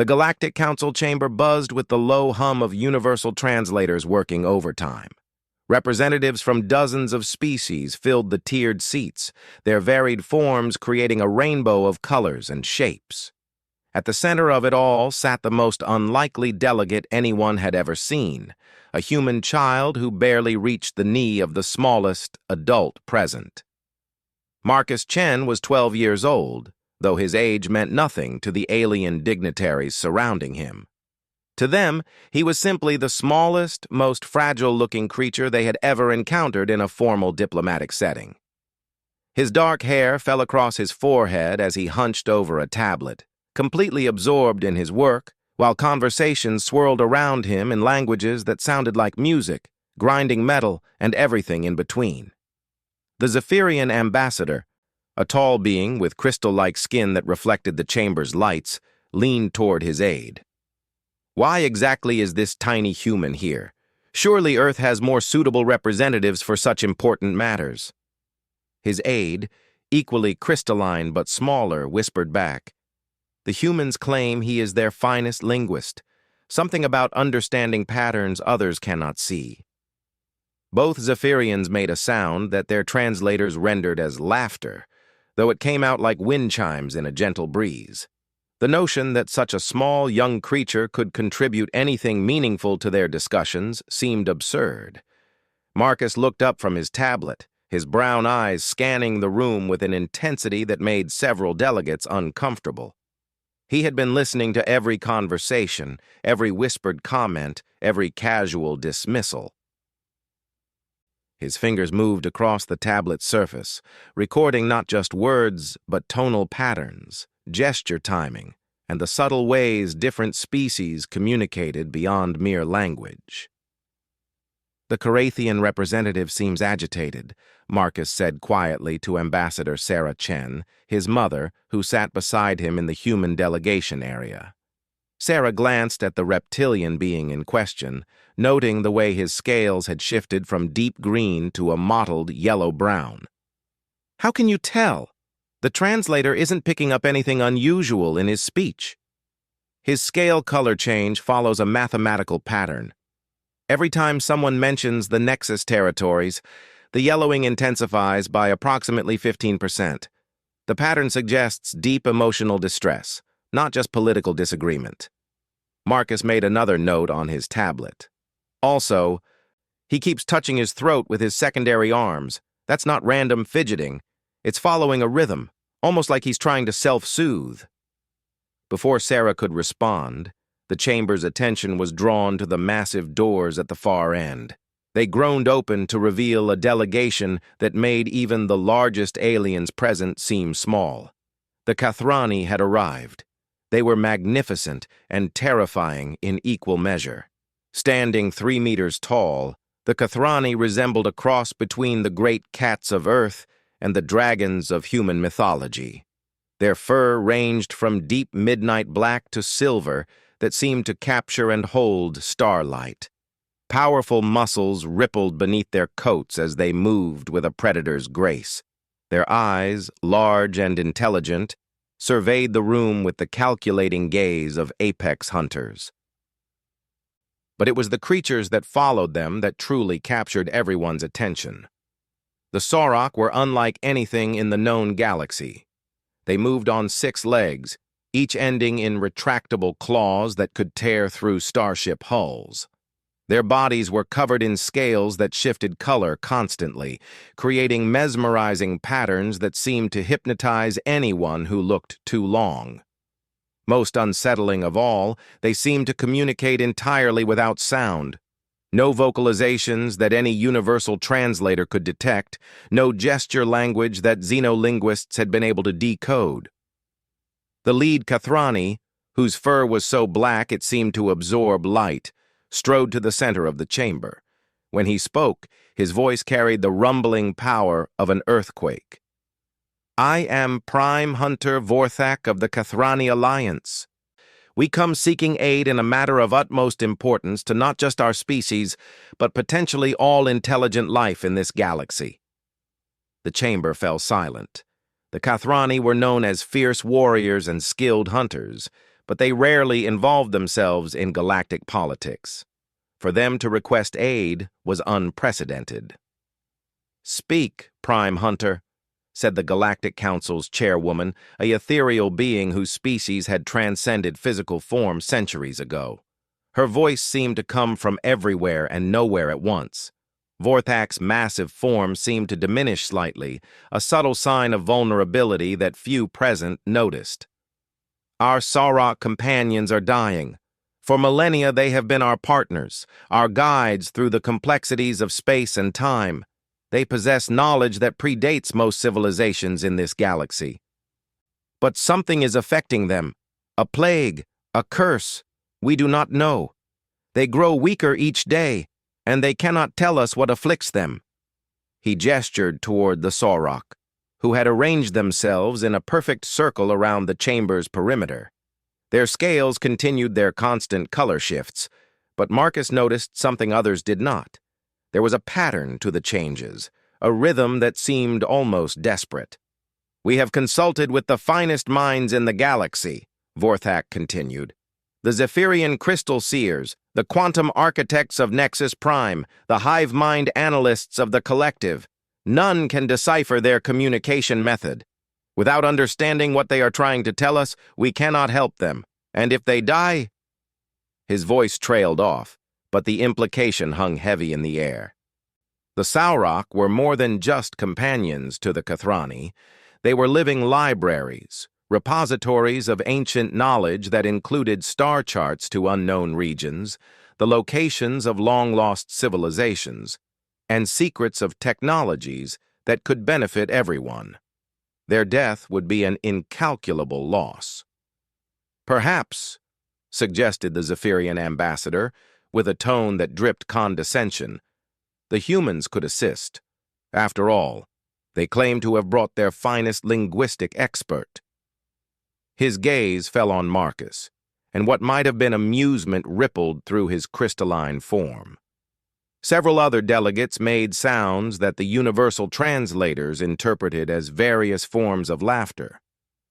The Galactic Council chamber buzzed with the low hum of universal translators working overtime. Representatives from dozens of species filled the tiered seats, their varied forms creating a rainbow of colors and shapes. At the center of it all sat the most unlikely delegate anyone had ever seen, a human child who barely reached the knee of the smallest adult present. Marcus Chen was 12 years old, though his age meant nothing to the alien dignitaries surrounding him. To them, he was simply the smallest, most fragile-looking creature they had ever encountered in a formal diplomatic setting. His dark hair fell across his forehead as he hunched over a tablet, completely absorbed in his work, while conversations swirled around him in languages that sounded like music, grinding metal, and everything in between. The Zephyrian ambassador, a tall being with crystal-like skin that reflected the chamber's lights, leaned toward his aide. Why exactly is this tiny human here? Surely Earth has more suitable representatives for such important matters. His aide, equally crystalline but smaller, whispered back, "The humans claim he is their finest linguist, something about understanding patterns others cannot see." Both Zephyrians made a sound that their translators rendered as laughter, though it came out like wind chimes in a gentle breeze. The notion that such a small, young creature could contribute anything meaningful to their discussions seemed absurd. Marcus looked up from his tablet, his brown eyes scanning the room with an intensity that made several delegates uncomfortable. He had been listening to every conversation, every whispered comment, every casual dismissal. His fingers moved across the tablet's surface, recording not just words, but tonal patterns, gesture timing, and the subtle ways different species communicated beyond mere language. "The Carathian representative seems agitated," Marcus said quietly to Ambassador Sarah Chen, his mother, who sat beside him in the human delegation area. Sarah glanced at the reptilian being in question, noting the way his scales had shifted from deep green to a mottled yellow-brown. "How can you tell? The translator isn't picking up anything unusual in his speech." His scale color change follows a mathematical pattern. Every time someone mentions the Nexus territories, the yellowing intensifies by approximately 15%. The pattern suggests deep emotional distress, not just political disagreement. Marcus made another note on his tablet. Also, he keeps touching his throat with his secondary arms. That's not random fidgeting. It's following a rhythm, almost like he's trying to self-soothe. Before Sarah could respond, the chamber's attention was drawn to the massive doors at the far end. They groaned open to reveal a delegation that made even the largest aliens present seem small. The Kathrani had arrived. They were magnificent and terrifying in equal measure. Standing 3 meters tall, the Kathrani resembled a cross between the great cats of Earth and the dragons of human mythology. Their fur ranged from deep midnight black to silver that seemed to capture and hold starlight. Powerful muscles rippled beneath their coats as they moved with a predator's grace. Their eyes, large and intelligent, surveyed the room with the calculating gaze of apex hunters. But it was the creatures that followed them that truly captured everyone's attention. The Sorok were unlike anything in the known galaxy. They moved on 6 legs, each ending in retractable claws that could tear through starship hulls. Their bodies were covered in scales that shifted color constantly, creating mesmerizing patterns that seemed to hypnotize anyone who looked too long. Most unsettling of all, they seemed to communicate entirely without sound. No vocalizations that any universal translator could detect, no gesture language that xenolinguists had been able to decode. The lead Kathrani, whose fur was so black it seemed to absorb light, strode to the center of the chamber. When he spoke, his voice carried the rumbling power of an earthquake. "I am Prime Hunter Vorthak of the Kathrani Alliance. We come seeking aid in a matter of utmost importance to not just our species, but potentially all intelligent life in this galaxy." The chamber fell silent. The Kathrani were known as fierce warriors and skilled hunters, but they rarely involved themselves in galactic politics. For them to request aid was unprecedented. "Speak, Prime Hunter," said the Galactic Council's chairwoman, a ethereal being whose species had transcended physical form centuries ago. Her voice seemed to come from everywhere and nowhere at once. Vorthak's massive form seemed to diminish slightly, a subtle sign of vulnerability that few present noticed. "Our Sauroch companions are dying. For millennia they have been our partners, our guides through the complexities of space and time. They possess knowledge that predates most civilizations in this galaxy. But something is affecting them. A plague, a curse. We do not know. They grow weaker each day, and they cannot tell us what afflicts them." He gestured toward the Sauroch, who had arranged themselves in a perfect circle around the chamber's perimeter. Their scales continued their constant color shifts, but Marcus noticed something others did not. There was a pattern to the changes, a rhythm that seemed almost desperate. "We have consulted with the finest minds in the galaxy," Vorthak continued. "The Zephyrian crystal seers, the quantum architects of Nexus Prime, the hive mind analysts of the collective. None can decipher their communication method. Without understanding what they are trying to tell us, we cannot help them. And if they die—" His voice trailed off, but the implication hung heavy in the air. The Sauroch were more than just companions to the Kathrani. They were living libraries, repositories of ancient knowledge that included star charts to unknown regions, the locations of long-lost civilizations, and secrets of technologies that could benefit everyone. Their death would be an incalculable loss. "Perhaps," suggested the Zephyrian ambassador, with a tone that dripped condescension, "the humans could assist. After all, they claim to have brought their finest linguistic expert." His gaze fell on Marcus, and what might have been amusement rippled through his crystalline form. Several other delegates made sounds that the universal translators interpreted as various forms of laughter.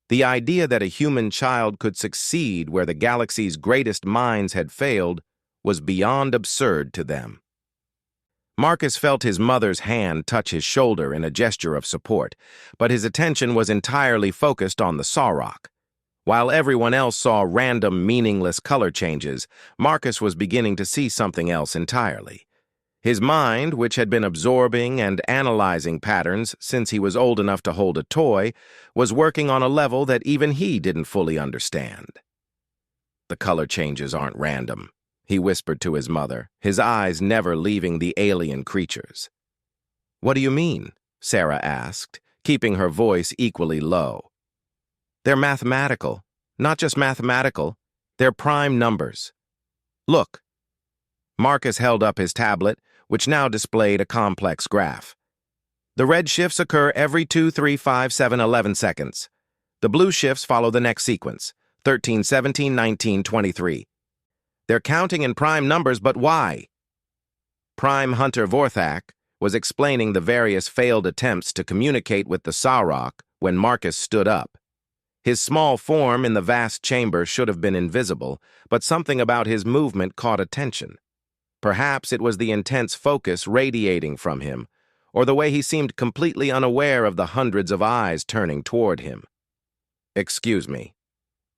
The idea that a human child could succeed where the galaxy's greatest minds had failed was beyond absurd to them. Marcus felt his mother's hand touch his shoulder in a gesture of support, but his attention was entirely focused on the Sauroch. While everyone else saw random, meaningless color changes, Marcus was beginning to see something else entirely. His mind, which had been absorbing and analyzing patterns since he was old enough to hold a toy, was working on a level that even he didn't fully understand. "The color changes aren't random," he whispered to his mother, his eyes never leaving the alien creatures. "What do you mean?" Sarah asked, keeping her voice equally low. "They're mathematical. Not just mathematical, they're prime numbers. Look." Marcus held up his tablet, which now displayed a complex graph. "The red shifts occur every 2, 3, 5, 7, 11 seconds. The blue shifts follow the next sequence, 13, 17, 19, 23. They're counting in prime numbers, but why?" Prime Hunter Vorthak was explaining the various failed attempts to communicate with the Sauroch when Marcus stood up. His small form in the vast chamber should have been invisible, but something about his movement caught attention. Perhaps it was the intense focus radiating from him, or the way he seemed completely unaware of the hundreds of eyes turning toward him. "Excuse me,"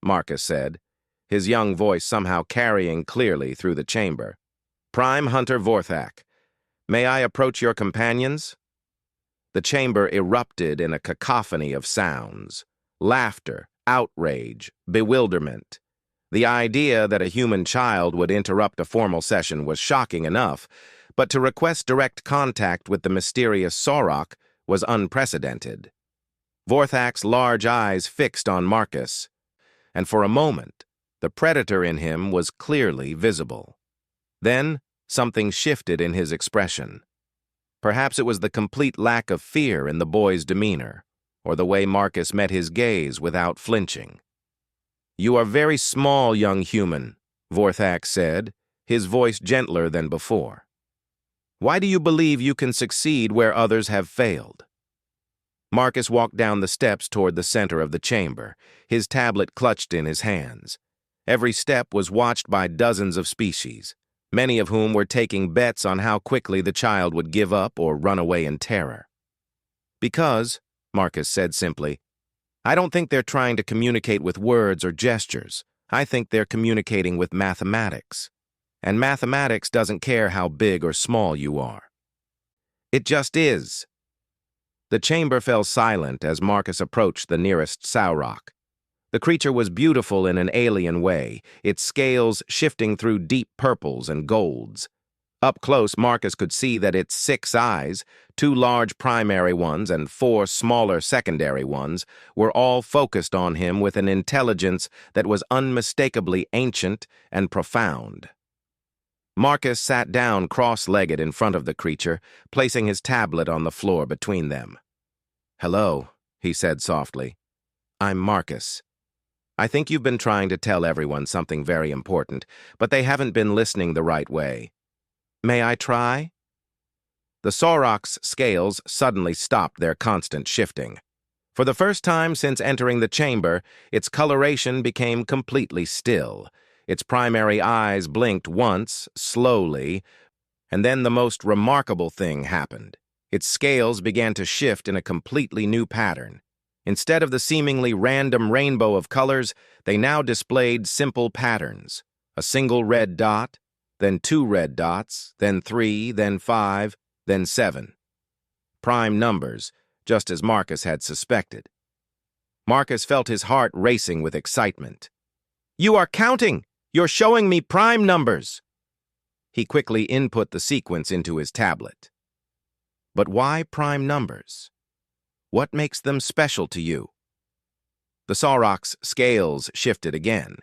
Marcus said, his young voice somehow carrying clearly through the chamber. "Prime Hunter Vorthak, may I approach your companions?" The chamber erupted in a cacophony of sounds. Laughter, outrage, bewilderment. The idea that a human child would interrupt a formal session was shocking enough, but to request direct contact with the mysterious Sauroch was unprecedented. Vorthak's large eyes fixed on Marcus, and for a moment, the predator in him was clearly visible. Then, something shifted in his expression. Perhaps it was the complete lack of fear in the boy's demeanor, or the way Marcus met his gaze without flinching. "You are very small, young human," Vorthak said, his voice gentler than before. "Why do you believe you can succeed where others have failed?" Marcus walked down the steps toward the center of the chamber, his tablet clutched in his hands. Every step was watched by dozens of species, many of whom were taking bets on how quickly the child would give up or run away in terror. Because, Marcus said simply, I don't think they're trying to communicate with words or gestures. I think they're communicating with mathematics. And mathematics doesn't care how big or small you are. It just is. The chamber fell silent as Marcus approached the nearest Sauroch. The creature was beautiful in an alien way, its scales shifting through deep purples and golds. Up close, Marcus could see that its 6 eyes, 2 large primary ones and 4 smaller secondary ones, were all focused on him with an intelligence that was unmistakably ancient and profound. Marcus sat down cross-legged in front of the creature, placing his tablet on the floor between them. "Hello," he said softly. "I'm Marcus. I think you've been trying to tell everyone something very important, but they haven't been listening the right way. May I try?" The Sauroch's scales suddenly stopped their constant shifting. For the first time since entering the chamber, its coloration became completely still. Its primary eyes blinked once, slowly, and then the most remarkable thing happened. Its scales began to shift in a completely new pattern. Instead of the seemingly random rainbow of colors, they now displayed simple patterns. A single red dot, then 2 red dots, then 3, then 5, then 7. Prime numbers, just as Marcus had suspected. Marcus felt his heart racing with excitement. "You are counting! You're showing me prime numbers!" He quickly input the sequence into his tablet. But why prime numbers? What makes them special to you? The Sauroch's scales shifted again.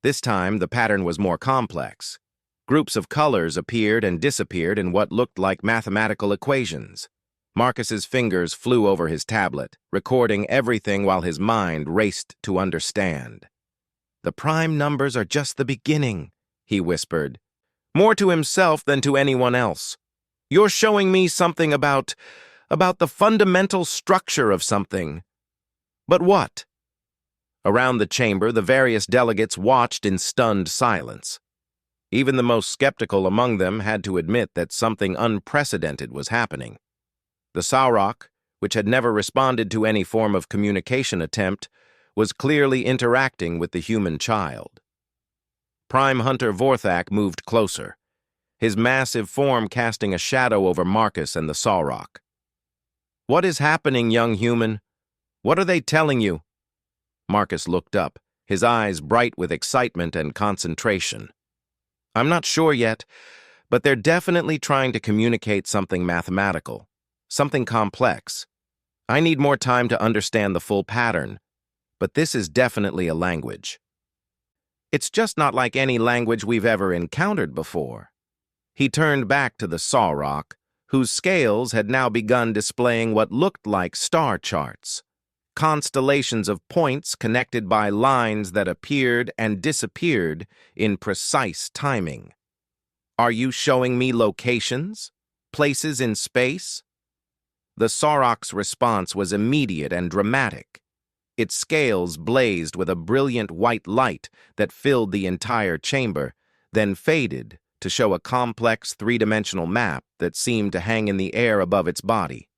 This time, the pattern was more complex. Groups of colors appeared and disappeared in what looked like mathematical equations. Marcus's fingers flew over his tablet, recording everything while his mind raced to understand. "The prime numbers are just the beginning," he whispered, more to himself than to anyone else. "You're showing me something about the fundamental structure of something. But what?" Around the chamber, the various delegates watched in stunned silence. Even the most skeptical among them had to admit that something unprecedented was happening. The Sauroch, which had never responded to any form of communication attempt, was clearly interacting with the human child. Prime Hunter Vorthak moved closer, his massive form casting a shadow over Marcus and the Sauroch. "What is happening, young human? What are they telling you?" Marcus looked up, his eyes bright with excitement and concentration. "I'm not sure yet, but they're definitely trying to communicate something mathematical, something complex. I need more time to understand the full pattern, but this is definitely a language. It's just not like any language we've ever encountered before." He turned back to the Sauroch, whose scales had now begun displaying what looked like star charts, constellations of points connected by lines that appeared and disappeared in precise timing. "Are you showing me locations? Places in space?" The Sauroch's response was immediate and dramatic. Its scales blazed with a brilliant white light that filled the entire chamber, then faded to show a complex 3-dimensional map that seemed to hang in the air above its body.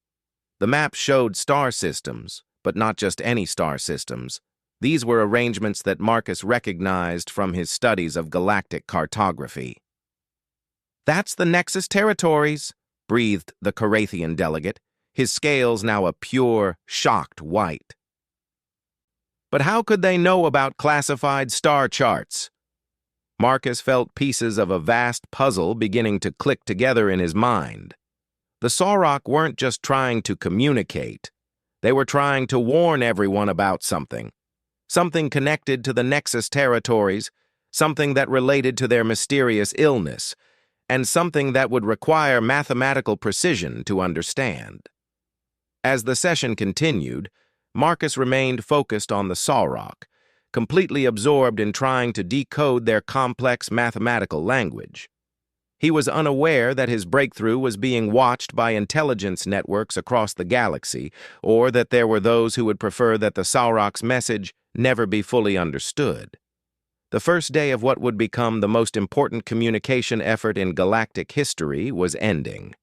The map showed star systems, but not just any star systems. These were arrangements that Marcus recognized from his studies of galactic cartography. "That's the Nexus territories," breathed the Carathian delegate, his scales now a pure, shocked white. "But how could they know about classified star charts?" Marcus felt pieces of a vast puzzle beginning to click together in his mind. The Sauroch weren't just trying to communicate. They were trying to warn everyone about something connected to the Nexus territories, something that related to their mysterious illness, and something that would require mathematical precision to understand. As the session continued, Marcus remained focused on the Sauroch, completely absorbed in trying to decode their complex mathematical language. He was unaware that his breakthrough was being watched by intelligence networks across the galaxy, or that there were those who would prefer that the Sauroch's message never be fully understood. The first day of what would become the most important communication effort in galactic history was ending.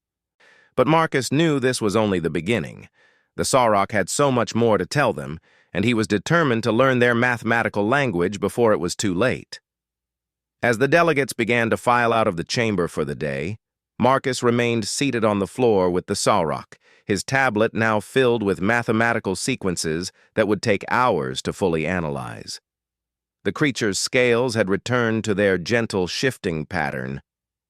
But Marcus knew this was only the beginning. The Sauroch had so much more to tell them, and he was determined to learn their mathematical language before it was too late. As the delegates began to file out of the chamber for the day, Marcus remained seated on the floor with the Sauroch, his tablet now filled with mathematical sequences that would take hours to fully analyze. The creature's scales had returned to their gentle shifting pattern,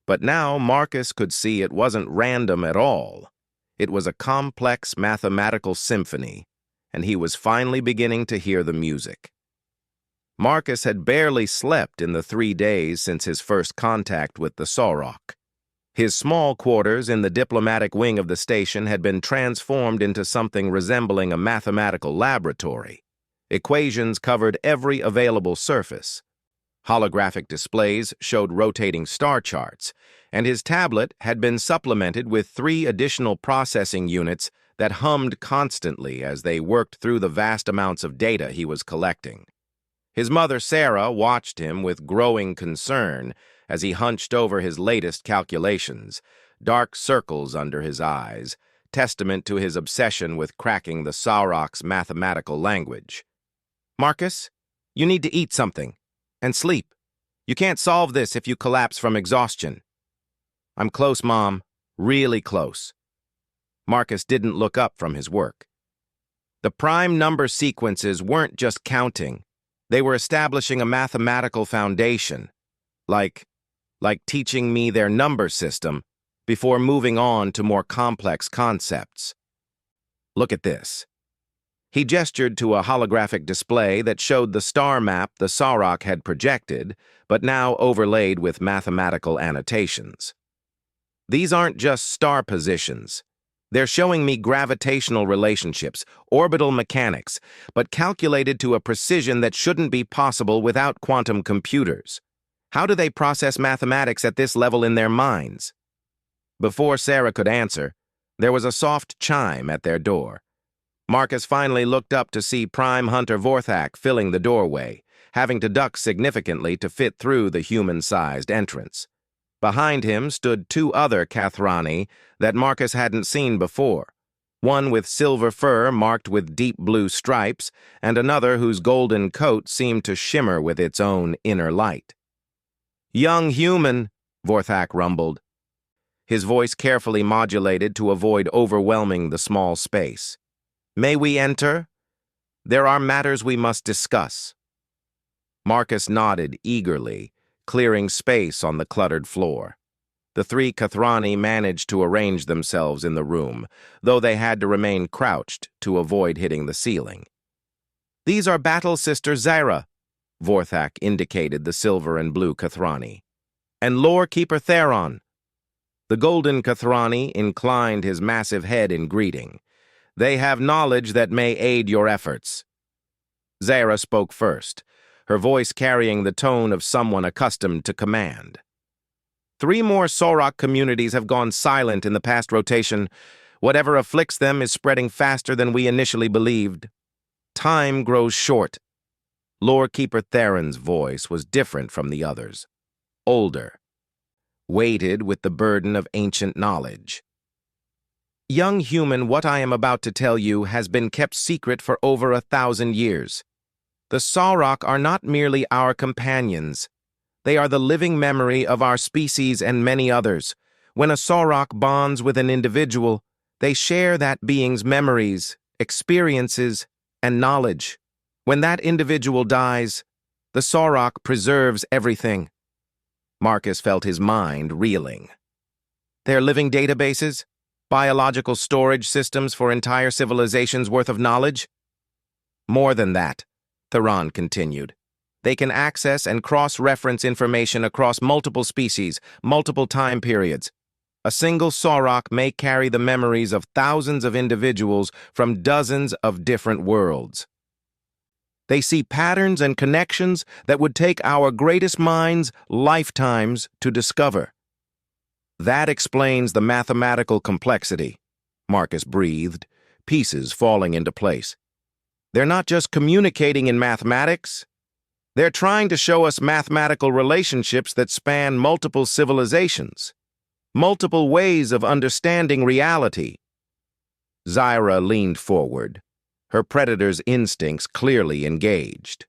but now Marcus could see it wasn't random at all. It was a complex mathematical symphony, and he was finally beginning to hear the music. Marcus had barely slept in the 3 days since his first contact with the Sauroch. His small quarters in the diplomatic wing of the station had been transformed into something resembling a mathematical laboratory. Equations covered every available surface. Holographic displays showed rotating star charts, and his tablet had been supplemented with 3 additional processing units that hummed constantly as they worked through the vast amounts of data he was collecting. His mother, Sarah, watched him with growing concern as he hunched over his latest calculations, dark circles under his eyes, testament to his obsession with cracking the Sauroch's mathematical language. "Marcus, you need to eat something and sleep. You can't solve this if you collapse from exhaustion." "I'm close, Mom. Really close." Marcus didn't look up from his work. The prime number sequences weren't just counting. They were establishing a mathematical foundation, like teaching me their number system before moving on to more complex concepts. "Look at this." He gestured to a holographic display that showed the star map the Sauroch had projected, but now overlaid with mathematical annotations. "These aren't just star positions. They're showing me gravitational relationships, orbital mechanics, but calculated to a precision that shouldn't be possible without quantum computers. How do they process mathematics at this level in their minds?" Before Sarah could answer, there was a soft chime at their door. Marcus finally looked up to see Prime Hunter Vorthak filling the doorway, having to duck significantly to fit through the human-sized entrance. Behind him stood 2 other Kathrani that Marcus hadn't seen before, one with silver fur marked with deep blue stripes, and another whose golden coat seemed to shimmer with its own inner light. "Young human," Vorthak rumbled, his voice carefully modulated to avoid overwhelming the small space. "May we enter? There are matters we must discuss." Marcus nodded eagerly, clearing space on the cluttered floor. The 3 Kathrani managed to arrange themselves in the room, though they had to remain crouched to avoid hitting the ceiling. "These are Battle Sister Zaira," Vorthak indicated the silver and blue Kathrani, "and Lore Keeper Theron." The golden Kathrani inclined his massive head in greeting. "They have knowledge that may aid your efforts." Zaira spoke first, her voice carrying the tone of someone accustomed to command. 3 more Sauroch communities have gone silent in the past rotation. Whatever afflicts them is spreading faster than we initially believed. Time grows short. Lore Keeper Theron's voice was different from the others. Older. Weighted with the burden of ancient knowledge. "Young human, what I am about to tell you has been kept secret for over 1,000 years. The Sauroch are not merely our companions. They are the living memory of our species and many others. When a Sauroch bonds with an individual, they share that being's memories, experiences, and knowledge. When that individual dies, the Sauroch preserves everything." Marcus felt his mind reeling. "They're living databases? Biological storage systems for entire civilizations' worth of knowledge?" "More than that," Theron continued. "They can access and cross-reference information across multiple species, multiple time periods. A single Sauroch may carry the memories of thousands of individuals from dozens of different worlds. They see patterns and connections that would take our greatest minds lifetimes to discover." "That explains the mathematical complexity," Marcus breathed, pieces falling into place. "They're not just communicating in mathematics. They're trying to show us mathematical relationships that span multiple civilizations, multiple ways of understanding reality. Zyra leaned forward, her predator's instincts clearly engaged.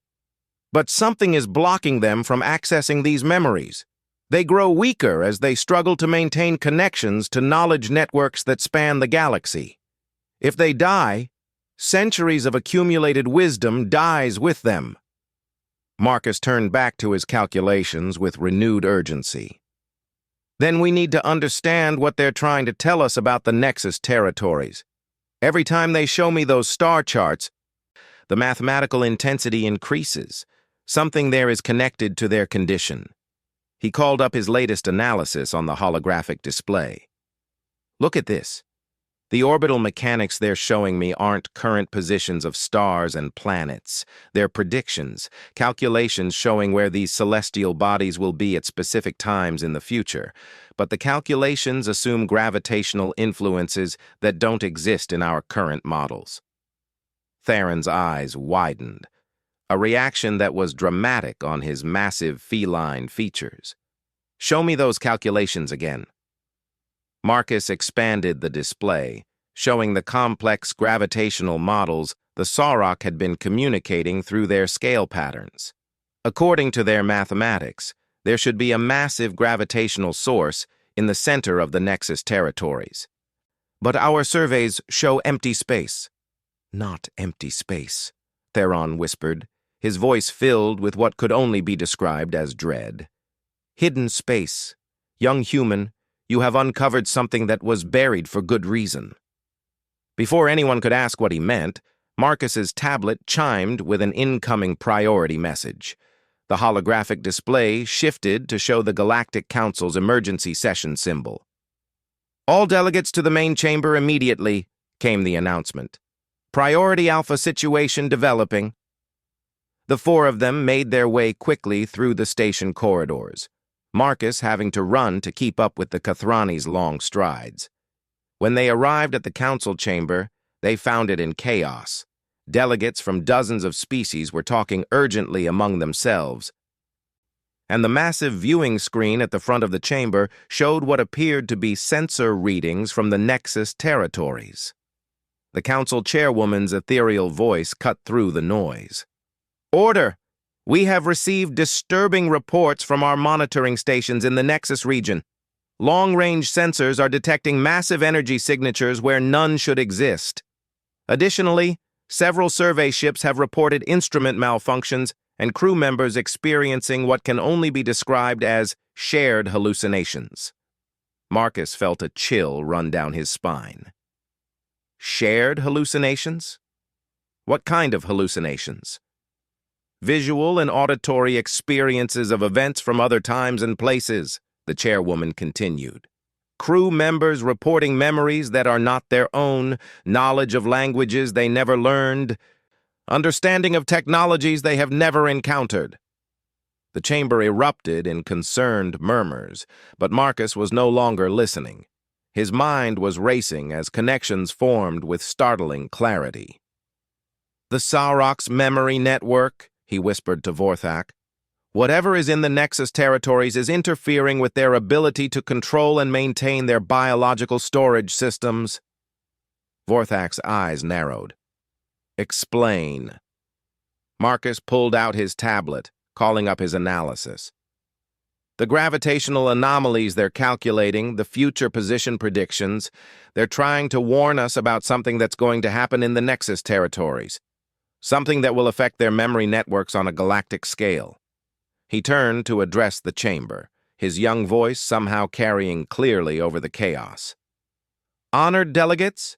But something is blocking them from accessing these memories. They grow weaker as they struggle to maintain connections to knowledge networks that span the galaxy. If they die, centuries of accumulated wisdom dies with them. Marcus turned back to his calculations with renewed urgency. Then we need to understand what they're trying to tell us about the Nexus territories. Every time they show me those star charts, the mathematical intensity increases. Something there is connected to their condition. He called up his latest analysis on the holographic display. Look at this. The orbital mechanics they're showing me aren't current positions of stars and planets. They're predictions, calculations showing where these celestial bodies will be at specific times in the future. But the calculations assume gravitational influences that don't exist in our current models. Theron's eyes widened, a reaction that was dramatic on his massive feline features. Show me those calculations again. Marcus expanded the display, showing the complex gravitational models the Sauroch had been communicating through their scale patterns. According to their mathematics, there should be a massive gravitational source in the center of the Nexus territories. But our surveys show empty space. Not empty space, Theron whispered, his voice filled with what could only be described as dread. Hidden space. Young human, you have uncovered something that was buried for good reason. Before anyone could ask what he meant, Marcus's tablet chimed with an incoming priority message. The holographic display shifted to show the Galactic Council's emergency session symbol. All delegates to the main chamber immediately, came the announcement. Priority Alpha situation developing. The four of them made their way quickly through the station corridors, Marcus having to run to keep up with the Kathrani's long strides. When they arrived at the council chamber, they found it in chaos. Delegates from dozens of species were talking urgently among themselves, and the massive viewing screen at the front of the chamber showed what appeared to be sensor readings from the Nexus territories. The council chairwoman's ethereal voice cut through the noise. Order! We have received disturbing reports from our monitoring stations in the Nexus region. Long-range sensors are detecting massive energy signatures where none should exist. Additionally, several survey ships have reported instrument malfunctions and crew members experiencing what can only be described as shared hallucinations. Marcus felt a chill run down his spine. Shared hallucinations? What kind of hallucinations? Visual and auditory experiences of events from other times and places, the chairwoman continued. Crew members reporting memories that are not their own, knowledge of languages they never learned, understanding of technologies they have never encountered. The chamber erupted in concerned murmurs, but Marcus was no longer listening. His mind was racing as connections formed with startling clarity. The Sauroch's memory network, he whispered to Vorthak. Whatever is in the Nexus territories is interfering with their ability to control and maintain their biological storage systems. Vorthak's eyes narrowed. Explain. Marcus pulled out his tablet, calling up his analysis. The gravitational anomalies they're calculating, the future position predictions, they're trying to warn us about something that's going to happen in the Nexus territories, something that will affect their memory networks on a galactic scale. He turned to address the chamber, his young voice somehow carrying clearly over the chaos. Honored delegates,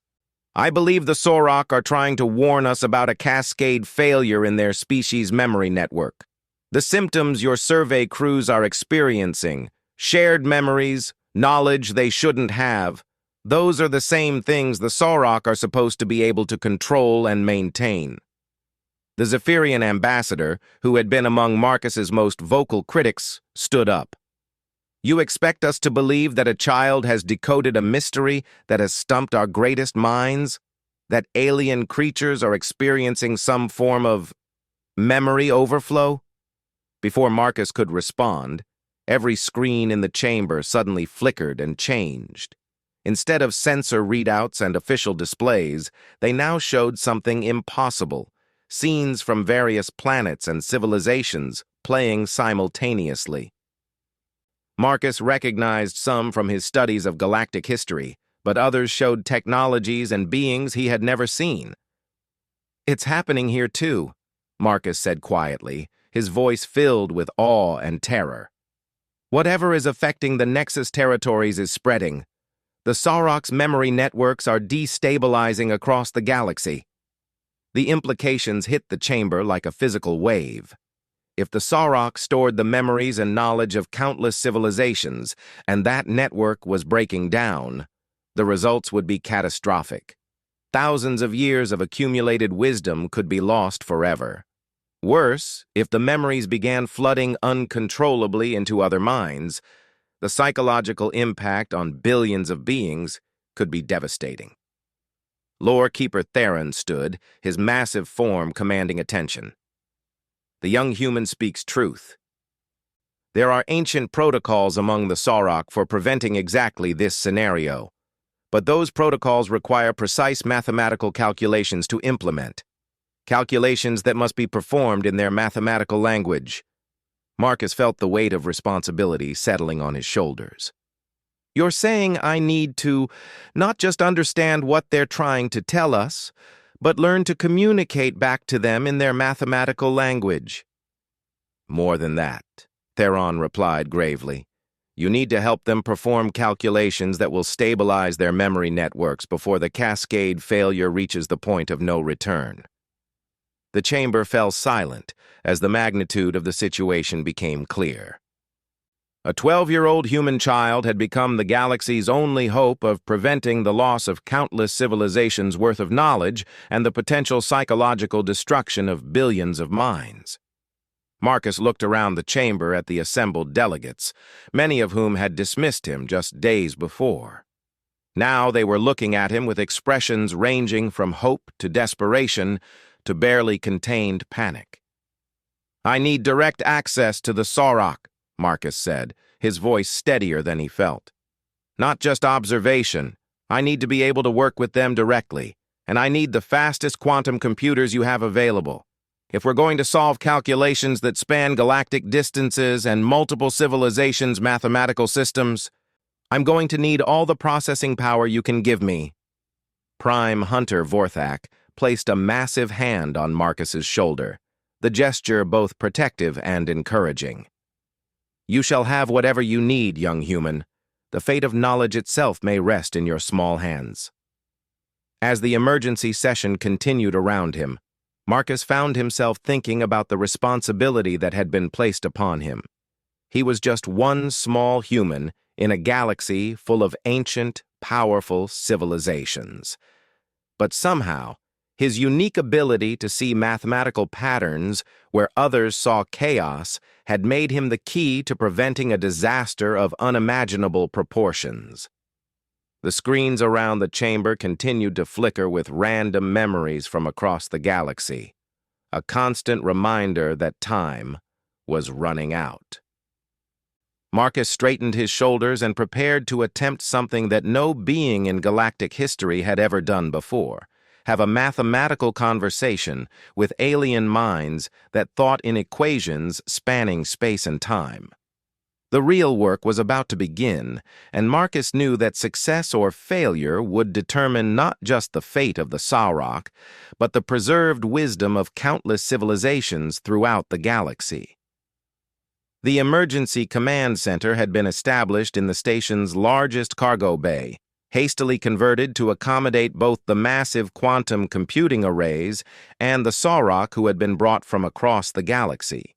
I believe the Sauroch are trying to warn us about a cascade failure in their species' memory network. The symptoms your survey crews are experiencing, shared memories, knowledge they shouldn't have, those are the same things the Sauroch are supposed to be able to control and maintain. The Zephyrian ambassador, who had been among Marcus's most vocal critics, stood up. You expect us to believe that a child has decoded a mystery that has stumped our greatest minds? That alien creatures are experiencing some form of memory overflow? Before Marcus could respond, every screen in the chamber suddenly flickered and changed. Instead of sensor readouts and official displays, they now showed something impossible: scenes from various planets and civilizations playing simultaneously. Marcus recognized some from his studies of galactic history, but others showed technologies and beings he had never seen. "It's happening here too," Marcus said quietly, his voice filled with awe and terror. "Whatever is affecting the Nexus territories is spreading. The Saurochs' memory networks are destabilizing across the galaxy." The implications hit the chamber like a physical wave. If the Saurochs stored the memories and knowledge of countless civilizations, and that network was breaking down, the results would be catastrophic. Thousands of years of accumulated wisdom could be lost forever. Worse, if the memories began flooding uncontrollably into other minds, the psychological impact on billions of beings could be devastating. Lore Keeper Theron stood, his massive form commanding attention. The young human speaks truth. There are ancient protocols among the Sauroch for preventing exactly this scenario, but those protocols require precise mathematical calculations to implement. Calculations that must be performed in their mathematical language. Marcus felt the weight of responsibility settling on his shoulders. "You're saying I need to not just understand what they're trying to tell us, but learn to communicate back to them in their mathematical language." "More than that," Theron replied gravely. "You need to help them perform calculations that will stabilize their memory networks before the cascade failure reaches the point of no return." The chamber fell silent as the magnitude of the situation became clear. A 12-year-old human child had become the galaxy's only hope of preventing the loss of countless civilizations' worth of knowledge and the potential psychological destruction of billions of minds. Marcus looked around the chamber at the assembled delegates, many of whom had dismissed him just days before. Now they were looking at him with expressions ranging from hope to desperation to barely contained panic. "I need direct access to the Sauroch," Marcus said, his voice steadier than he felt. "Not just observation. I need to be able to work with them directly, and I need the fastest quantum computers you have available. If we're going to solve calculations that span galactic distances and multiple civilizations' mathematical systems, I'm going to need all the processing power you can give me." Prime Hunter Vorthak placed a massive hand on Marcus's shoulder, the gesture both protective and encouraging. "You shall have whatever you need, young human. The fate of knowledge itself may rest in your small hands." As the emergency session continued around him, Marcus found himself thinking about the responsibility that had been placed upon him. He was just one small human in a galaxy full of ancient, powerful civilizations. But somehow, his unique ability to see mathematical patterns where others saw chaos had made him the key to preventing a disaster of unimaginable proportions. The screens around the chamber continued to flicker with random memories from across the galaxy, a constant reminder that time was running out. Marcus straightened his shoulders and prepared to attempt something that no being in galactic history had ever done before: have a mathematical conversation with alien minds that thought in equations spanning space and time. The real work was about to begin, and Marcus knew that success or failure would determine not just the fate of the Sauroch, but the preserved wisdom of countless civilizations throughout the galaxy. The Emergency Command Center had been established in the station's largest cargo bay, hastily converted to accommodate both the massive quantum computing arrays and the Sauroch who had been brought from across the galaxy.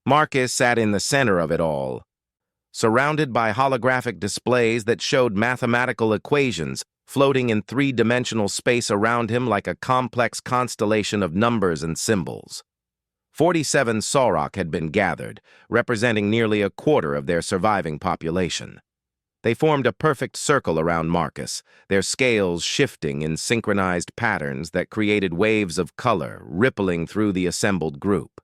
Marcus sat in the center of it all, surrounded by holographic displays that showed mathematical equations floating in three-dimensional space around him like a complex constellation of numbers and symbols. 47 Sauroch had been gathered, representing nearly a quarter of their surviving population. They formed a perfect circle around Marcus, their scales shifting in synchronized patterns that created waves of color rippling through the assembled group.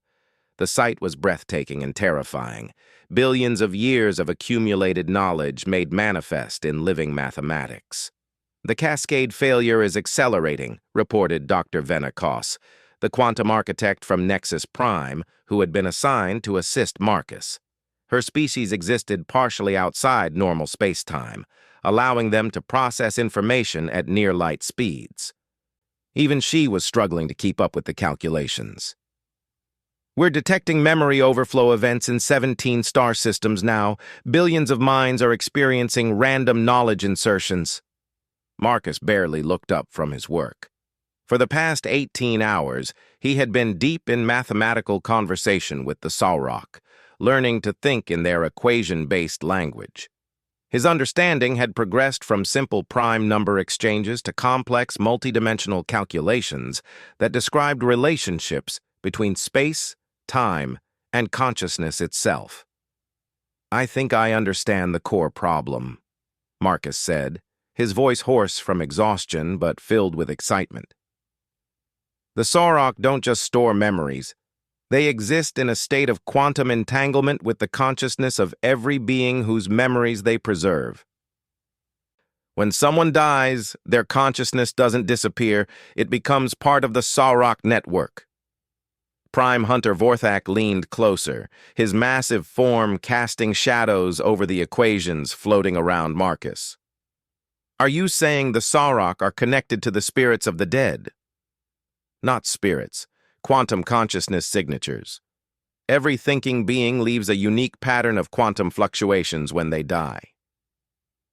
The sight was breathtaking and terrifying. Billions of years of accumulated knowledge made manifest in living mathematics. The cascade failure is accelerating, reported Dr. Venakos, the quantum architect from Nexus Prime, who had been assigned to assist Marcus. Her species existed partially outside normal space-time, allowing them to process information at near-light speeds. Even she was struggling to keep up with the calculations. We're detecting memory overflow events in 17 star systems now. Billions of minds are experiencing random knowledge insertions. Marcus barely looked up from his work. For the past 18 hours, he had been deep in mathematical conversation with the Sauroch, learning to think in their equation-based language. His understanding had progressed from simple prime number exchanges to complex multidimensional calculations that described relationships between space, time, and consciousness itself. "I think I understand the core problem," Marcus said, his voice hoarse from exhaustion but filled with excitement. "The Sauroch don't just store memories. They exist in a state of quantum entanglement with the consciousness of every being whose memories they preserve. When someone dies, their consciousness doesn't disappear, it becomes part of the Sauroch network." Prime Hunter Vorthak leaned closer, his massive form casting shadows over the equations floating around Marcus. "Are you saying the Sauroch are connected to the spirits of the dead?" "Not spirits, quantum consciousness signatures. Every thinking being leaves a unique pattern of quantum fluctuations when they die.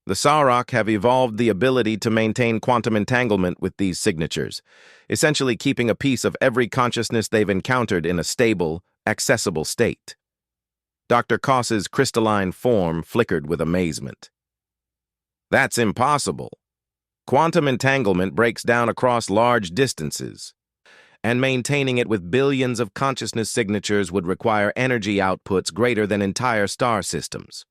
The Sauroch have evolved the ability to maintain quantum entanglement with these signatures, essentially keeping a piece of every consciousness they've encountered in a stable, accessible state." Dr. Koss's crystalline form flickered with amazement. "That's impossible. Quantum entanglement breaks down across large distances, and maintaining it with billions of consciousness signatures would require energy outputs greater than entire star systems."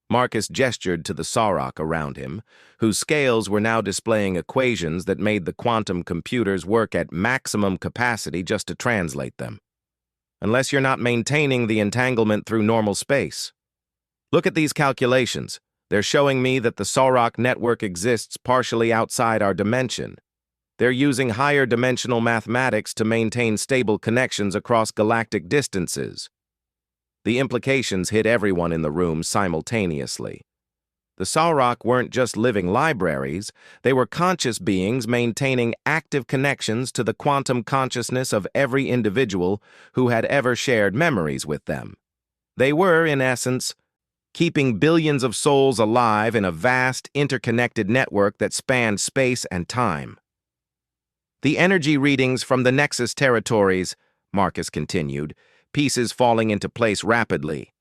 Marcus gestured to the Sauroch around him, whose scales were now displaying equations that made the quantum computers work at maximum capacity just to translate them. "Unless you're not maintaining the entanglement through normal space. Look at these calculations. They're showing me that the Sauroch network exists partially outside our dimension. They're using higher dimensional mathematics to maintain stable connections across galactic distances." The implications hit everyone in the room simultaneously. The Sauroch weren't just living libraries, they were conscious beings maintaining active connections to the quantum consciousness of every individual who had ever shared memories with them. They were, in essence, keeping billions of souls alive in a vast, interconnected network that spanned space and time. "The energy readings from the Nexus territories," Marcus continued, pieces falling into place rapidly.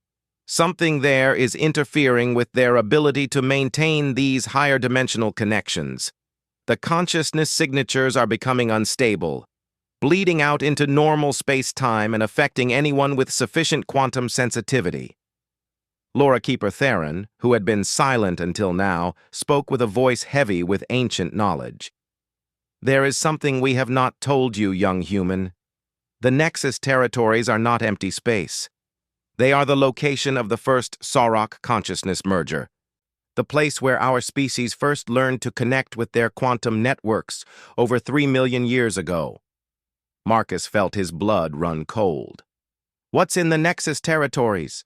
"Something there is interfering with their ability to maintain these higher dimensional connections. The consciousness signatures are becoming unstable, bleeding out into normal space-time and affecting anyone with sufficient quantum sensitivity." Laura Keeper Theron, who had been silent until now, spoke with a voice heavy with ancient knowledge. "There is something we have not told you, young human. The Nexus territories are not empty space. They are the location of the first Sauroch consciousness merger, the place where our species first learned to connect with their quantum networks over 3 million years ago." Marcus felt his blood run cold. "What's in the Nexus territories?"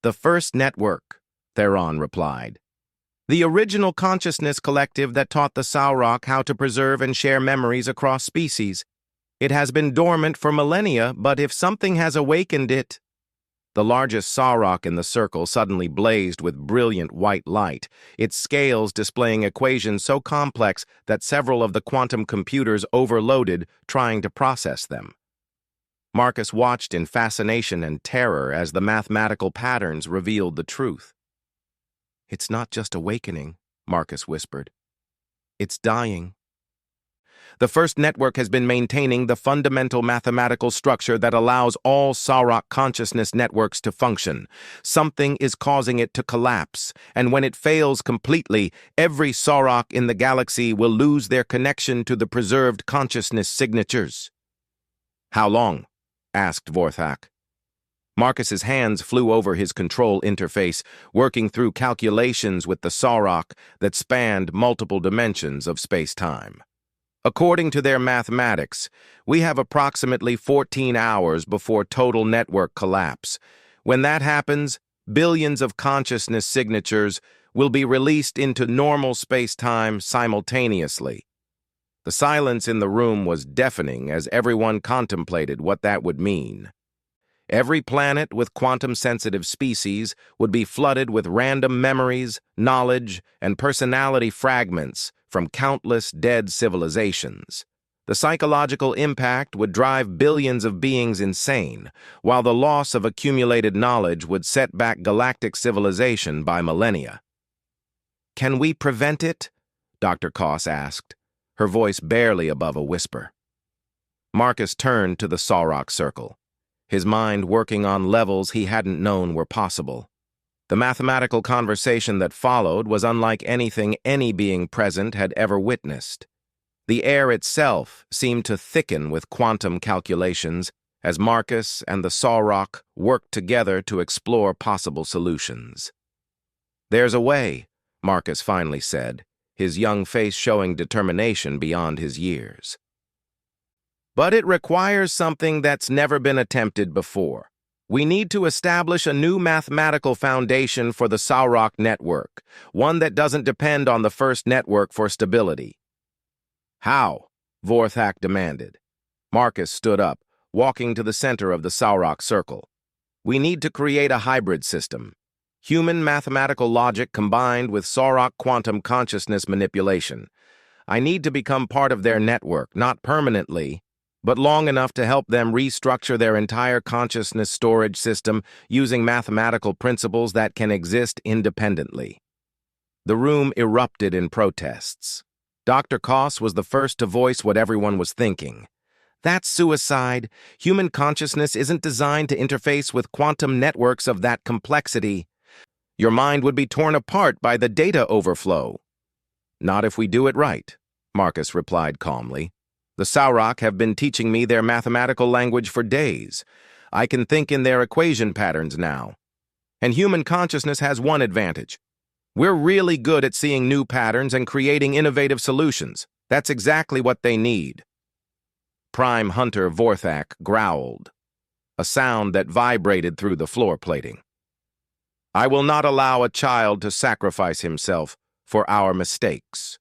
"The first network," Theron replied. "The original consciousness collective that taught the Sauroch how to preserve and share memories across species. It has been dormant for millennia, but if something has awakened it—" The largest Sauroch in the circle suddenly blazed with brilliant white light, its scales displaying equations so complex that several of the quantum computers overloaded trying to process them. Marcus watched in fascination and terror as the mathematical patterns revealed the truth. "It's not just awakening," Marcus whispered. "It's dying. The first network has been maintaining the fundamental mathematical structure that allows all Sauroch consciousness networks to function. Something is causing it to collapse, and when it fails completely, every Sauroch in the galaxy will lose their connection to the preserved consciousness signatures." "How long?" asked Vorthak. Marcus's hands flew over his control interface, working through calculations with the Sauroch that spanned multiple dimensions of space-time. According to their mathematics, we have approximately 14 hours before total network collapse. When that happens, billions of consciousness signatures will be released into normal space-time simultaneously. The silence in the room was deafening as everyone contemplated what that would mean. Every planet with quantum-sensitive species would be flooded with random memories, knowledge, and personality fragments from countless dead civilizations. The psychological impact would drive billions of beings insane, while the loss of accumulated knowledge would set back galactic civilization by millennia. "Can we prevent it?" Dr. Koss asked, her voice barely above a whisper. Marcus turned to the Sauroch circle, his mind working on levels he hadn't known were possible. The mathematical conversation that followed was unlike anything any being present had ever witnessed. The air itself seemed to thicken with quantum calculations as Marcus and the Sauroch worked together to explore possible solutions. "There's a way," Marcus finally said, his young face showing determination beyond his years. "But it requires something that's never been attempted before. We need to establish a new mathematical foundation for the Sauroch network, one that doesn't depend on the first network for stability." "How?" Vorthak demanded. Marcus stood up, walking to the center of the Sauroch circle. "We need to create a hybrid system. Human mathematical logic combined with Sauroch quantum consciousness manipulation. I need to become part of their network, not permanently, but long enough to help them restructure their entire consciousness storage system using mathematical principles that can exist independently." The room erupted in protests. Dr. Koss was the first to voice what everyone was thinking. "That's suicide. Human consciousness isn't designed to interface with quantum networks of that complexity. Your mind would be torn apart by the data overflow." "Not if we do it right," Marcus replied calmly. "The Sauroch have been teaching me their mathematical language for days. I can think in their equation patterns now. And human consciousness has one advantage. We're really good at seeing new patterns and creating innovative solutions. That's exactly what they need." Prime Hunter Vorthak growled, a sound that vibrated through the floor plating. "I will not allow a child to sacrifice himself for our mistakes."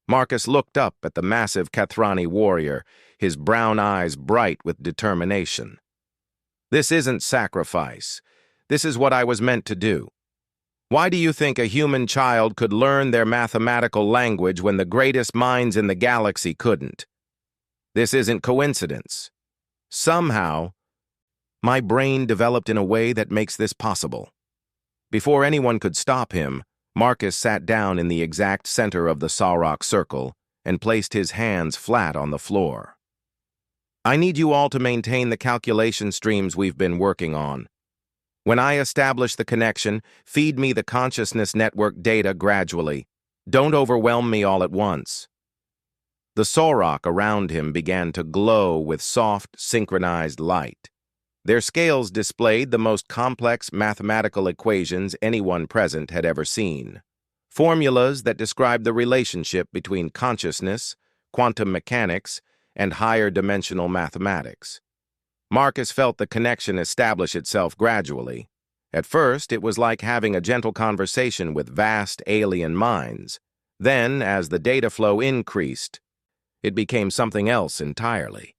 Marcus looked up at the massive Kathrani warrior, his brown eyes bright with determination. "This isn't sacrifice. This is what I was meant to do. Why do you think a human child could learn their mathematical language when the greatest minds in the galaxy couldn't? This isn't coincidence. Somehow, my brain developed in a way that makes this possible." Before anyone could stop him, Marcus sat down in the exact center of the Sauroch circle and placed his hands flat on the floor. "I need you all to maintain the calculation streams we've been working on. When I establish the connection, feed me the consciousness network data gradually. Don't overwhelm me all at once." The Sauroch around him began to glow with soft, synchronized light. Their scales displayed the most complex mathematical equations anyone present had ever seen. Formulas that described the relationship between consciousness, quantum mechanics, and higher dimensional mathematics. Marcus felt the connection establish itself gradually. At first, it was like having a gentle conversation with vast alien minds. Then, as the data flow increased, it became something else entirely.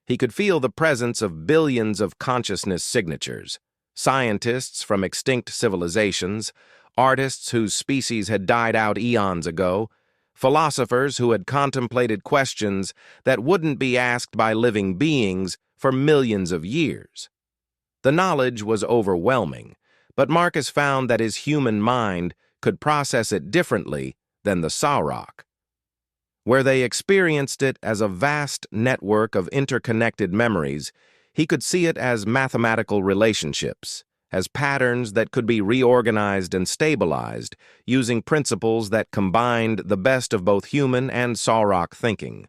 He could feel the presence of billions of consciousness signatures, scientists from extinct civilizations, artists whose species had died out eons ago, philosophers who had contemplated questions that wouldn't be asked by living beings for millions of years. The knowledge was overwhelming, but Marcus found that his human mind could process it differently than the Sauroch. Where they experienced it as a vast network of interconnected memories, he could see it as mathematical relationships, as patterns that could be reorganized and stabilized using principles that combined the best of both human and Sauroch thinking.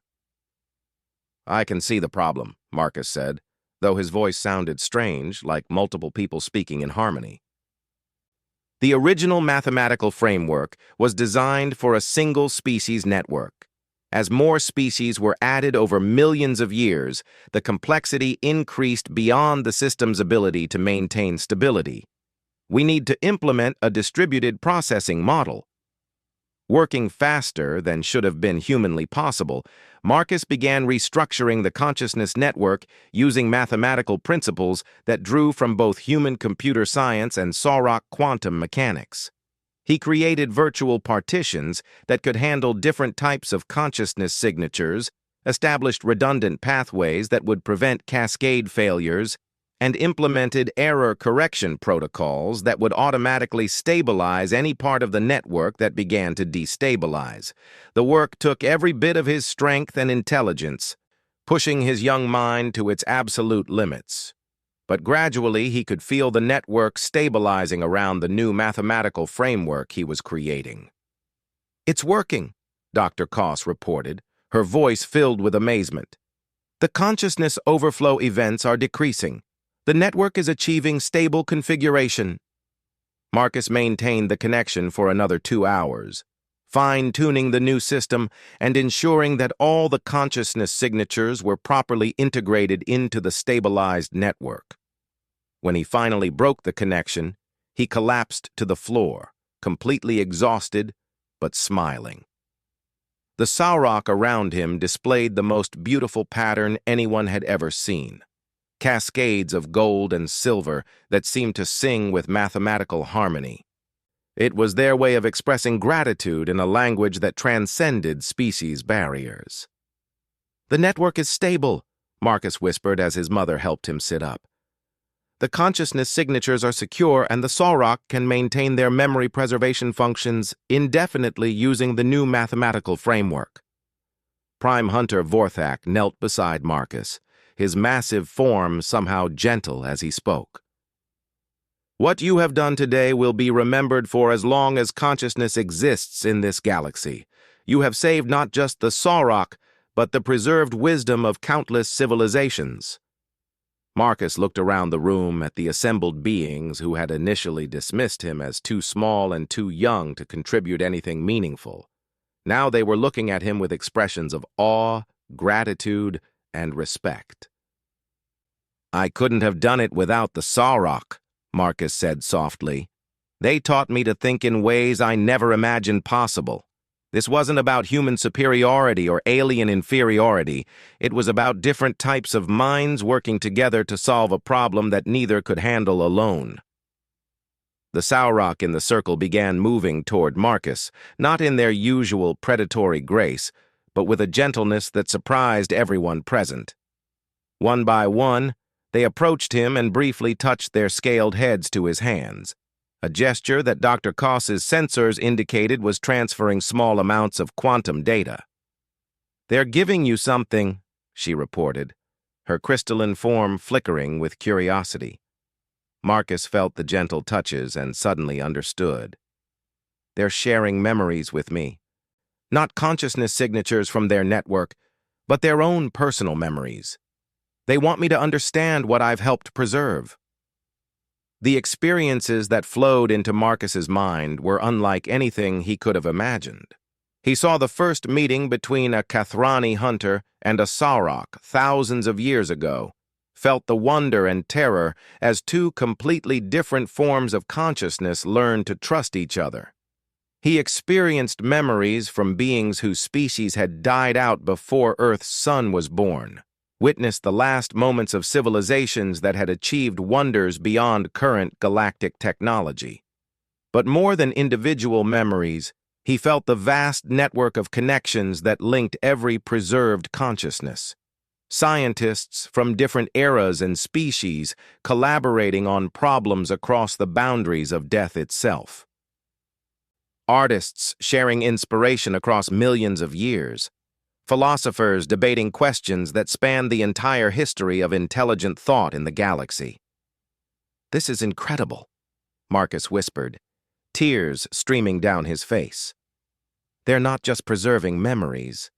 "I can see the problem," Marcus said. though his voice sounded strange, like multiple people speaking in harmony. The original mathematical framework was designed for a single species network. As more species were added over millions of years, the complexity increased beyond the system's ability to maintain stability. We need to implement a distributed processing model. Working faster than should have been humanly possible, Marcus began restructuring the consciousness network using mathematical principles that drew from both human computer science and Sauroch quantum mechanics. He created virtual partitions that could handle different types of consciousness signatures, established redundant pathways that would prevent cascade failures, and implemented error correction protocols that would automatically stabilize any part of the network that began to destabilize. The work took every bit of his strength and intelligence, pushing his young mind to its absolute limits. But gradually he could feel the network stabilizing around the new mathematical framework he was creating. "It's working," Dr. Koss reported, her voice filled with amazement. "The consciousness overflow events are decreasing. The network is achieving stable configuration." Marcus maintained the connection for another 2 hours, fine-tuning the new system and ensuring that all the consciousness signatures were properly integrated into the stabilized network. When he finally broke the connection, he collapsed to the floor, completely exhausted but smiling. The Sauroch around him displayed the most beautiful pattern anyone had ever seen. Cascades of gold and silver that seemed to sing with mathematical harmony. It was their way of expressing gratitude in a language that transcended species barriers. "The network is stable," Marcus whispered as his mother helped him sit up. "The consciousness signatures are secure and the Sauroch can maintain their memory preservation functions indefinitely using the new mathematical framework." Prime Hunter Vorthak knelt beside Marcus, his massive form somehow gentle as he spoke. "What you have done today will be remembered for as long as consciousness exists in this galaxy. You have saved not just the Sauroch, but the preserved wisdom of countless civilizations." Marcus looked around the room at the assembled beings who had initially dismissed him as too small and too young to contribute anything meaningful. Now they were looking at him with expressions of awe, gratitude, and respect. "I couldn't have done it without the Sauroch," Marcus said softly. "They taught me to think in ways I never imagined possible. This wasn't about human superiority or alien inferiority. It was about different types of minds working together to solve a problem that neither could handle alone." The Sauroch in the circle began moving toward Marcus, not in their usual predatory grace, but with a gentleness that surprised everyone present. One by one, they approached him and briefly touched their scaled heads to his hands, a gesture that Dr. Koss's sensors indicated was transferring small amounts of quantum data. "They're giving you something," she reported, her crystalline form flickering with curiosity. Marcus felt the gentle touches and suddenly understood. "They're sharing memories with me. Not consciousness signatures from their network, but their own personal memories. They want me to understand what I've helped preserve." The experiences that flowed into Marcus's mind were unlike anything he could have imagined. He saw the first meeting between a Kathrani hunter and a Sauroch thousands of years ago, felt the wonder and terror as two completely different forms of consciousness learned to trust each other. He experienced memories from beings whose species had died out before Earth's sun was born, witnessed the last moments of civilizations that had achieved wonders beyond current galactic technology. But more than individual memories, he felt the vast network of connections that linked every preserved consciousness. Scientists from different eras and species collaborating on problems across the boundaries of death itself. Artists sharing inspiration across millions of years. Philosophers debating questions that span the entire history of intelligent thought in the galaxy. "This is incredible," Marcus whispered, tears streaming down his face. "They're not just preserving memories.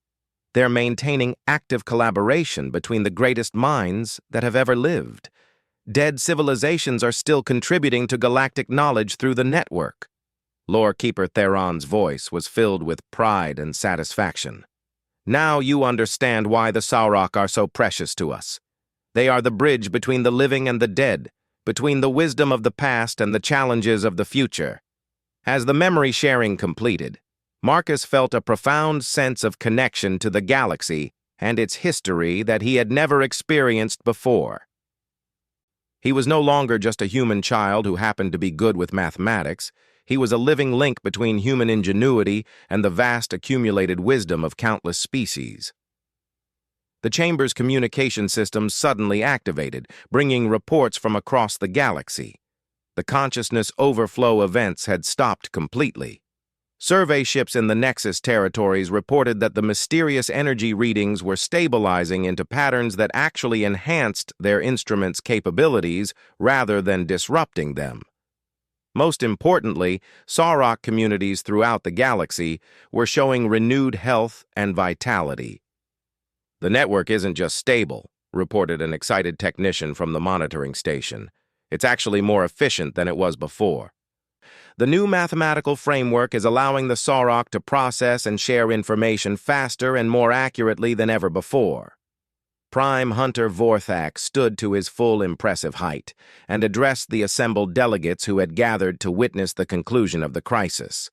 They're maintaining active collaboration between the greatest minds that have ever lived. Dead civilizations are still contributing to galactic knowledge through the network. Lore Keeper Theron's voice was filled with pride and satisfaction. Now you understand why the Sauroch are so precious to us. They are the bridge between the living and the dead, between the wisdom of the past and the challenges of the future. As the memory sharing completed, Marcus felt a profound sense of connection to the galaxy and its history that he had never experienced before. He was no longer just a human child who happened to be good with mathematics. He was a living link between human ingenuity and the vast accumulated wisdom of countless species. The chamber's communication system suddenly activated, bringing reports from across the galaxy. The consciousness overflow events had stopped completely. Survey ships in the Nexus territories reported that the mysterious energy readings were stabilizing into patterns that actually enhanced their instruments' capabilities rather than disrupting them. Most importantly, Sauroch communities throughout the galaxy were showing renewed health and vitality. "The network isn't just stable," reported an excited technician from the monitoring station. "It's actually more efficient than it was before. The new mathematical framework is allowing the Sauroch to process and share information faster and more accurately than ever before." Prime Hunter Vorthak stood to his full impressive height and addressed the assembled delegates who had gathered to witness the conclusion of the crisis.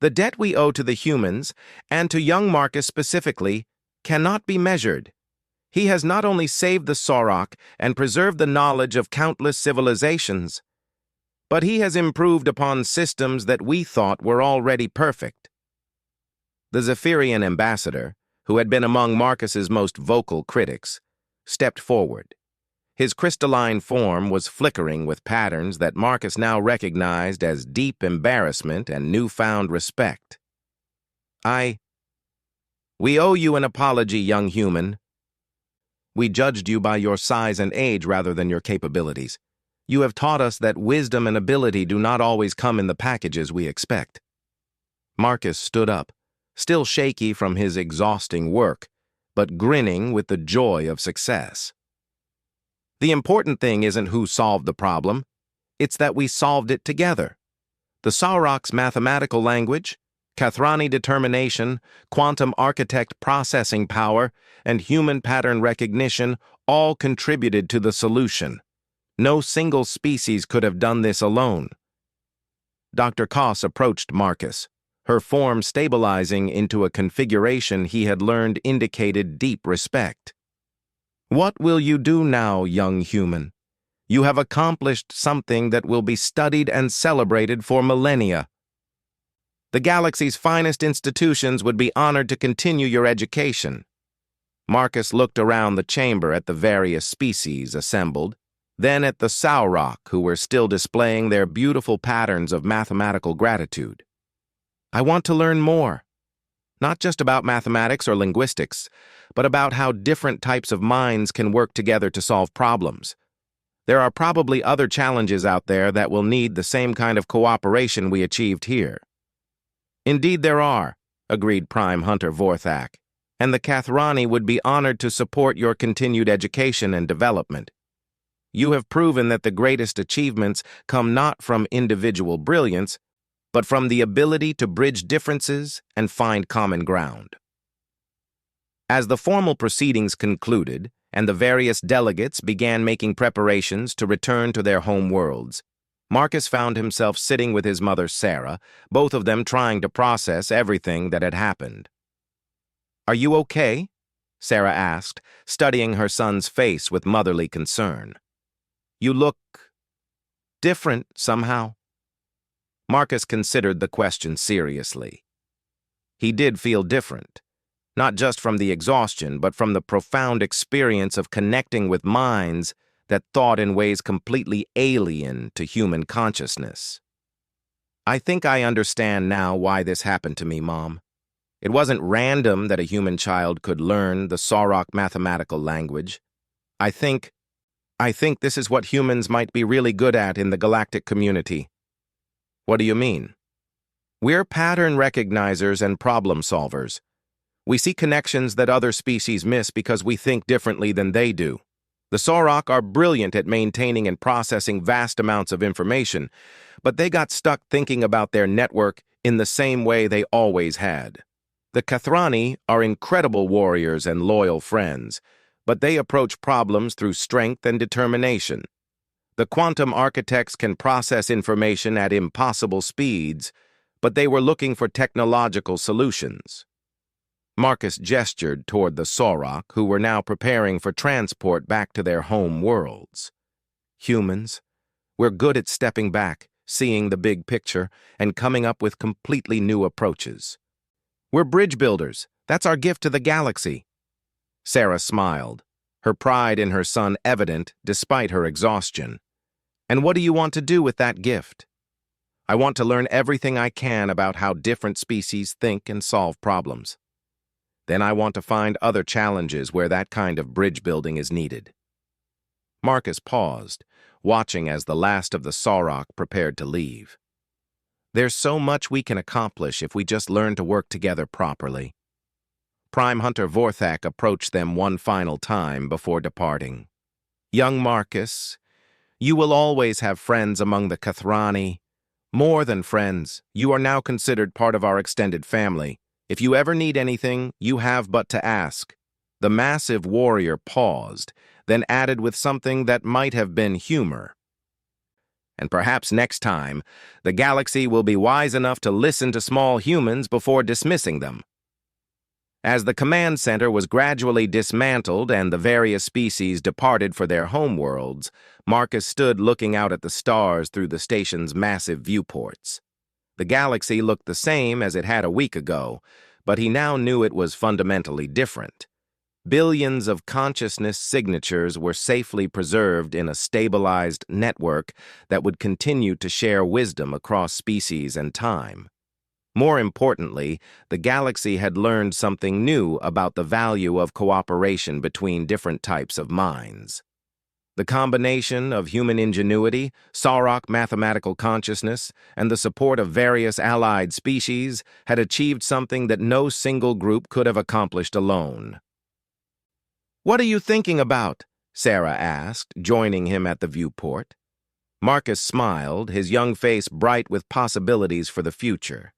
"The debt we owe to the humans, and to young Marcus specifically, cannot be measured. He has not only saved the Sauroch and preserved the knowledge of countless civilizations, but he has improved upon systems that we thought were already perfect." The Zephyrian ambassador, who had been among Marcus's most vocal critics, stepped forward. His crystalline form was flickering with patterns that Marcus now recognized as deep embarrassment and newfound respect. "We owe you an apology, young human. We judged you by your size and age rather than your capabilities. You have taught us that wisdom and ability do not always come in the packages we expect." Marcus stood up, still shaky from his exhausting work, but grinning with the joy of success. "The important thing isn't who solved the problem. It's that we solved it together. The Sauroch's mathematical language, Kathrani determination, quantum architect processing power, and human pattern recognition all contributed to the solution. No single species could have done this alone." Dr. Koss approached Marcus, her form stabilizing into a configuration he had learned indicated deep respect. "What will you do now, young human? You have accomplished something that will be studied and celebrated for millennia. The galaxy's finest institutions would be honored to continue your education." Marcus looked around the chamber at the various species assembled, then at the Sauroch, who were still displaying their beautiful patterns of mathematical gratitude. "I want to learn more, not just about mathematics or linguistics, but about how different types of minds can work together to solve problems. There are probably other challenges out there that will need the same kind of cooperation we achieved here." "Indeed there are," agreed Prime Hunter Vorthak, "and the Kathrani would be honored to support your continued education and development. You have proven that the greatest achievements come not from individual brilliance, but from the ability to bridge differences and find common ground." As the formal proceedings concluded and the various delegates began making preparations to return to their home worlds, Marcus found himself sitting with his mother Sarah, both of them trying to process everything that had happened. "Are you okay?" Sarah asked, studying her son's face with motherly concern. "You look different somehow." Marcus considered the question seriously. He did feel different, not just from the exhaustion, but from the profound experience of connecting with minds that thought in ways completely alien to human consciousness. "I think I understand now why this happened to me, Mom. It wasn't random that a human child could learn the Sauroch mathematical language. I think this is what humans might be really good at in the galactic community." "What do you mean?" "We're pattern recognizers and problem solvers. We see connections that other species miss because we think differently than they do. The Sorok are brilliant at maintaining and processing vast amounts of information, but they got stuck thinking about their network in the same way they always had. The Kathrani are incredible warriors and loyal friends, but they approach problems through strength and determination. The quantum architects can process information at impossible speeds, but they were looking for technological solutions. Marcus gestured toward the Sorok, who were now preparing for transport back to their home worlds. Humans, we're good at stepping back, seeing the big picture, and coming up with completely new approaches. We're bridge builders. That's our gift to the galaxy. Sarah smiled, her pride in her son evident despite her exhaustion. And what do you want to do with that gift? I want to learn everything I can about how different species think and solve problems. Then I want to find other challenges where that kind of bridge building is needed. Marcus paused, watching as the last of the Sorok prepared to leave. There's so much we can accomplish if we just learn to work together properly. Prime Hunter Vorthak approached them one final time before departing. Young Marcus, you will always have friends among the Kathrani. More than friends, you are now considered part of our extended family. If you ever need anything, you have but to ask. The massive warrior paused, then added with something that might have been humor. And perhaps next time, the galaxy will be wise enough to listen to small humans before dismissing them. As the command center was gradually dismantled and the various species departed for their homeworlds, Marcus stood looking out at the stars through the station's massive viewports. The galaxy looked the same as it had a week ago, but he now knew it was fundamentally different. Billions of consciousness signatures were safely preserved in a stabilized network that would continue to share wisdom across species and time. More importantly, the galaxy had learned something new about the value of cooperation between different types of minds. The combination of human ingenuity, Sorok mathematical consciousness, and the support of various allied species had achieved something that no single group could have accomplished alone. "What are you thinking about?" Sarah asked, joining him at the viewport. Marcus smiled, his young face bright with possibilities for the future.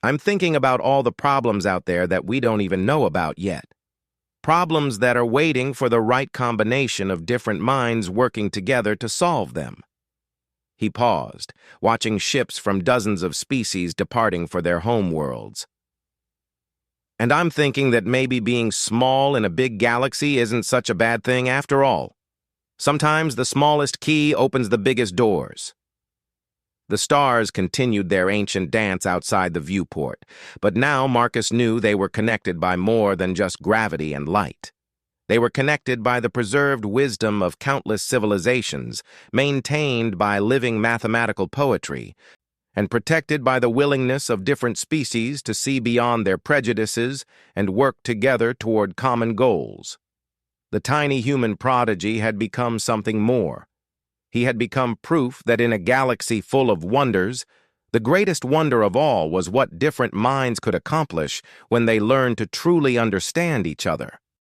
"I'm thinking about all the problems out there that we don't even know about yet. Problems that are waiting for the right combination of different minds working together to solve them." He paused, watching ships from dozens of species departing for their homeworlds. "And I'm thinking that maybe being small in a big galaxy isn't such a bad thing after all. Sometimes the smallest key opens the biggest doors." The stars continued their ancient dance outside the viewport, but now Marcus knew they were connected by more than just gravity and light. They were connected by the preserved wisdom of countless civilizations, maintained by living mathematical poetry, and protected by the willingness of different species to see beyond their prejudices and work together toward common goals. The tiny human prodigy had become something more. He had become proof that in a galaxy full of wonders, the greatest wonder of all was what different minds could accomplish when they learned to truly understand each other.